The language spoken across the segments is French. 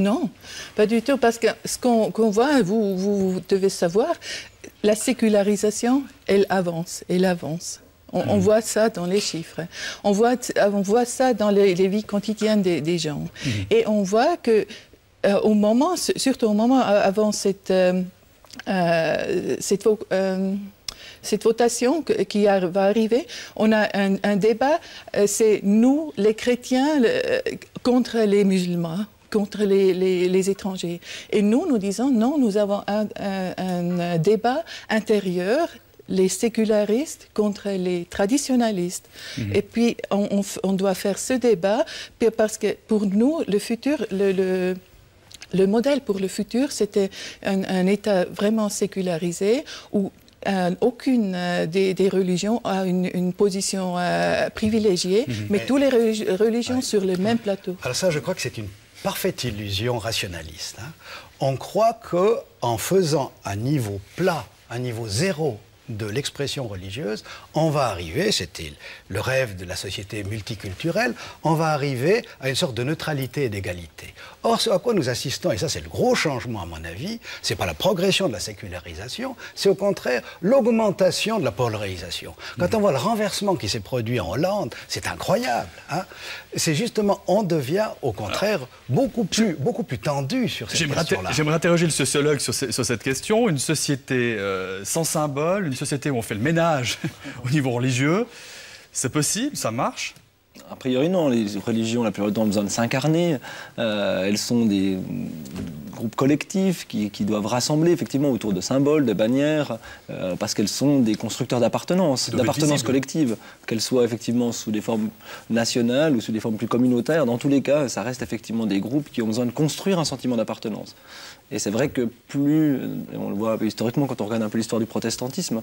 Non, pas du tout, parce que ce qu'on voit, vous devez savoir, la sécularisation, elle avance, elle avance. On voit ça dans les chiffres, on voit ça dans les vies quotidiennes des gens. Et on voit que, surtout au moment avant cette votation qui va arriver, on a un débat, c'est nous, les chrétiens, contre les musulmans, contre les étrangers. Et nous disons non, nous avons un débat intérieur, les sécularistes contre les traditionalistes. Et puis, on doit faire ce débat parce que pour nous, le futur, le modèle pour le futur, c'était un État vraiment sécularisé où aucune des religions a une position privilégiée, mais toutes les religions sur le même plateau. Alors ça, je crois que c'est une parfaite illusion rationaliste. On croit qu'en faisant un niveau plat, un niveau zéro de l'expression religieuse, on va arriver, c'était le rêve de la société multiculturelle, on va arriver à une sorte de neutralité et d'égalité. Or, ce à quoi nous assistons, et ça c'est le gros changement à mon avis, c'est pas la progression de la sécularisation, c'est au contraire l'augmentation de la polarisation. Quand on voit le renversement qui s'est produit en Hollande, c'est incroyable. C'est justement, on devient au contraire beaucoup plus tendu sur cette question-là. J'aimerais interroger le sociologue sur cette question. Une société sans symbole, une société où on fait le ménage au niveau religieux, c'est possible, ça marche? A priori non, les religions la plupart du temps ont besoin de s'incarner, elles sont des groupes collectifs qui doivent rassembler effectivement autour de symboles, de bannières, parce qu'elles sont des constructeurs d'appartenance collective, qu'elles soient effectivement sous des formes nationales ou sous des formes plus communautaires. Dans tous les cas, ça reste effectivement des groupes qui ont besoin de construire un sentiment d'appartenance. Et c'est vrai que plus, et on le voit un peu historiquement quand on regarde un peu l'histoire du protestantisme,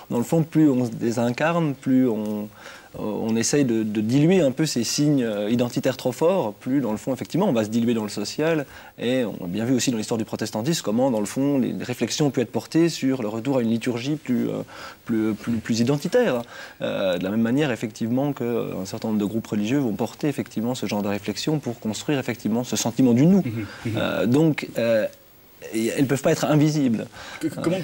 dans le fond, plus on se désincarne, plus on essaye de diluer un peu ces signes identitaires trop forts, plus dans le fond, effectivement, on va se diluer dans le social. Et on a bien vu aussi dans l'histoire du protestantisme comment, dans le fond, les réflexions ont pu être portées sur le retour à une liturgie plus identitaire. De la même manière, effectivement, qu'un certain nombre de groupes religieux vont porter effectivement ce genre de réflexion pour construire effectivement ce sentiment du nous. Donc, elles ne peuvent pas être invisibles.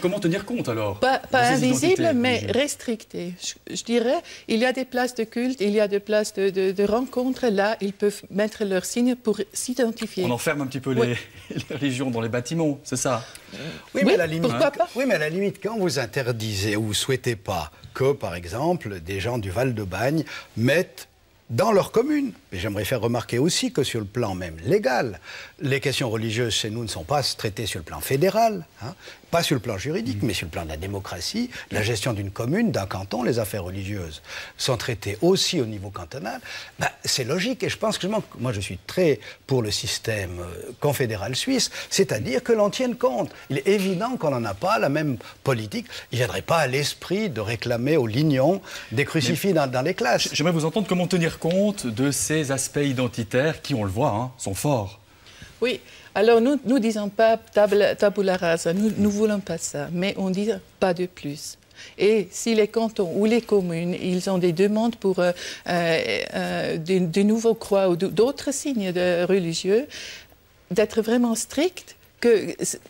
Comment tenir compte alors? Pas invisibles, mais restrictées. Je dirais, il y a des places de culte, il y a des places de rencontres. Là, ils peuvent mettre leurs signes pour s'identifier. On enferme un petit peu les religions dans les bâtiments, c'est ça? Oui, mais à la limite, pourquoi pas? Oui, mais à la limite, quand vous interdisez ou vous ne souhaitez pas que, par exemple, des gens du Val-de-Bagne mettent dans leur commune. Mais j'aimerais faire remarquer aussi que sur le plan même légal, les questions religieuses chez nous ne sont pas traitées sur le plan fédéral, pas sur le plan juridique, mais sur le plan de la démocratie, la gestion d'une commune, d'un canton, les affaires religieuses sont traitées aussi au niveau cantonal. C'est logique et je pense que moi je suis très pour le système confédéral suisse, c'est-à-dire que l'on tienne compte. Il est évident qu'on n'en a pas la même politique. Il ne viendrait pas à l'esprit de réclamer aux lignons des crucifix dans les classes. J'aimerais vous entendre comment tenir compte de ces aspects identitaires qui, on le voit, sont forts. Oui, alors nous ne disons pas tabula rasa, nous ne voulons pas ça, mais on dit pas de plus. Et si les cantons ou les communes, ils ont des demandes pour de nouveaux croix ou d'autres signes religieux, d'être vraiment stricts,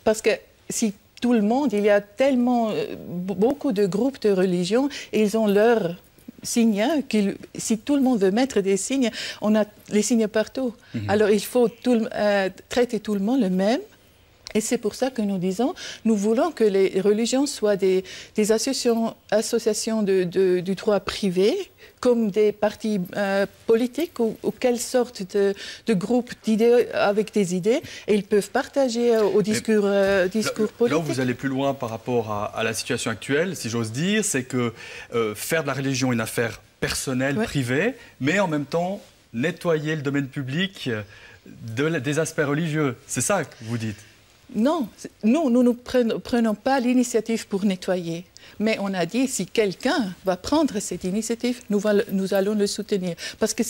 parce que si tout le monde, il y a tellement beaucoup de groupes de religions, et ils ont leurs signes, si tout le monde veut mettre des signes, on a les signes partout. Alors il faut traiter tout le monde le même. Et c'est pour ça que nous disons, nous voulons que les religions soient des associations du droit privé, comme des partis politiques ou quelle sorte de groupe d'idées avec des idées, et ils peuvent partager au discours politique. Là où vous allez plus loin par rapport à la situation actuelle, si j'ose dire, c'est que faire de la religion une affaire personnelle, privée, mais en même temps nettoyer le domaine public des aspects religieux. C'est ça que vous dites? Non, nous ne prenons pas l'initiative pour nettoyer. Mais on a dit, si quelqu'un va prendre cette initiative, nous allons le soutenir. Parce que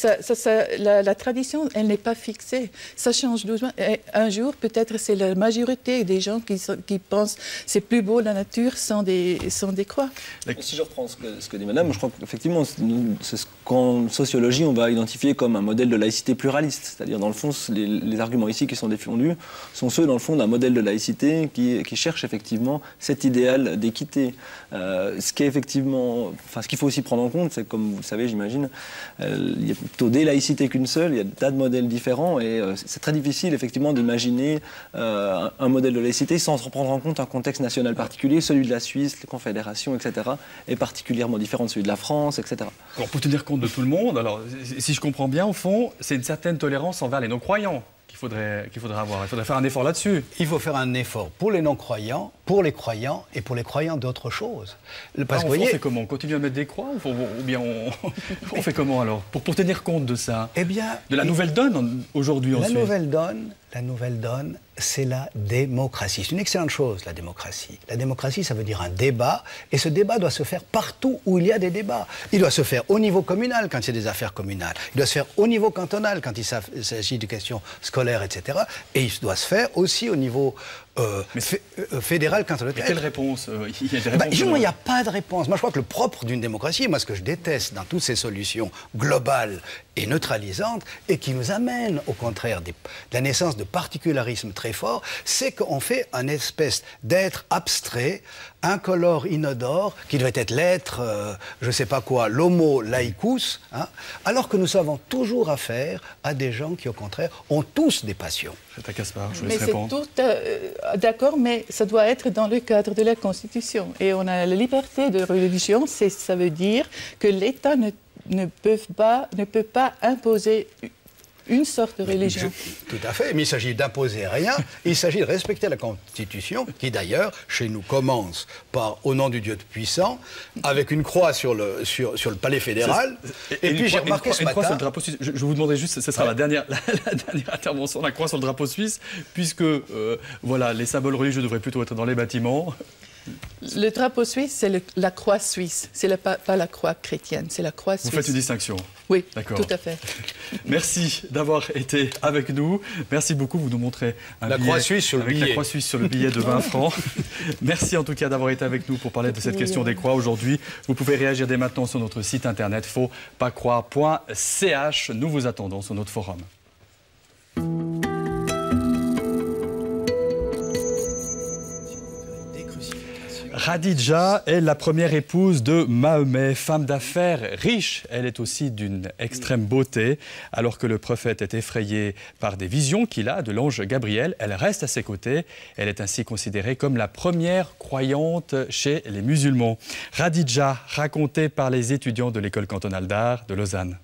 la tradition, elle n'est pas fixée. Ça change doucement. Et un jour, peut-être, c'est la majorité des gens qui pensent c'est plus beau la nature sans des croix. Si je reprends ce que dit Madame, je crois qu'effectivement, c'est ce qu'en sociologie, on va identifier comme un modèle de laïcité pluraliste. C'est-à-dire, dans le fond, les arguments ici qui sont défendus sont ceux, dans le fond, d'un modèle de laïcité qui cherche effectivement cet idéal d'équité. Ce qui est effectivement, ce qu'il faut aussi prendre en compte, c'est, comme vous le savez, j'imagine, il y a plutôt des laïcités qu'une seule, il y a des tas de modèles différents, et c'est très difficile, effectivement, d'imaginer un modèle de laïcité sans prendre en compte un contexte national particulier. Celui de la Suisse, les confédérations, etc., est particulièrement différent de celui de la France, etc. Alors, pour tenir compte de tout le monde, alors, si je comprends bien, au fond, c'est une certaine tolérance envers les non-croyants qu'il faudrait avoir. Il faudrait faire un effort là-dessus. Il faut faire un effort pour les non-croyants, pour les croyants et pour les croyants d'autres choses. Parce que, on fait comment? On continue à mettre des croix ou bien on fait comment alors pour tenir compte de ça? Eh bien, de la nouvelle donne aujourd'hui en Suisse. La nouvelle donne, c'est la démocratie. C'est une excellente chose, la démocratie. La démocratie, ça veut dire un débat, et ce débat doit se faire partout où il y a des débats. Il doit se faire au niveau communal quand il y a des affaires communales. Il doit se faire au niveau cantonal quand il s'agit de questions scolaires, etc. Et il doit se faire aussi au niveau fédéral quand on le traite. Mais quelle réponse il y a des réponses il n'y a pas de réponse. Moi, je crois que le propre d'une démocratie, moi, ce que je déteste dans toutes ces solutions globales et neutralisantes, et qui nous amènent, au contraire, de la naissance de particularismes très forts, c'est qu'on fait un espèce d'être abstrait, incolore, inodore, qui devrait être l'être, je ne sais pas quoi, l'homo laicus, hein, alors que nous avons toujours affaire à des gens qui, au contraire, ont tous des passions. C'est à Caspar, je vous laisse répondre. D'accord, mais ça doit être dans le cadre de la Constitution. Et on a la liberté de religion, ça veut dire que l'État ne peut pas imposer une sorte de religion. Tout à fait, mais il s'agit d'imposer rien, il s'agit de respecter la Constitution, qui d'ailleurs, chez nous, commence par « Au nom du Dieu puissant », avec une croix sur le palais fédéral, et puis j'ai remarqué ce matin... Croix sur le drapeau suisse. Je vous demanderai juste, ce sera la dernière intervention, la croix sur le drapeau suisse, puisque voilà, les symboles religieux devraient plutôt être dans les bâtiments. Le drapeau suisse, c'est la croix suisse, c'est pas la croix chrétienne, c'est la croix suisse. Vous faites une distinction? Oui, d'accord. Tout à fait. Merci d'avoir été avec nous. Merci beaucoup. Vous nous montrez la croix suisse sur le billet. La croix suisse sur le billet de 20 francs. Merci en tout cas d'avoir été avec nous pour parler de cette question des croix aujourd'hui. Vous pouvez réagir dès maintenant sur notre site internet fautpascroire.ch. Nous vous attendons sur notre forum. Khadija est la première épouse de Mahomet, femme d'affaires riche. Elle est aussi d'une extrême beauté. Alors que le prophète est effrayé par des visions qu'il a de l'ange Gabriel, elle reste à ses côtés. Elle est ainsi considérée comme la première croyante chez les musulmans. Khadija, racontée par les étudiants de l'école cantonale d'art de Lausanne.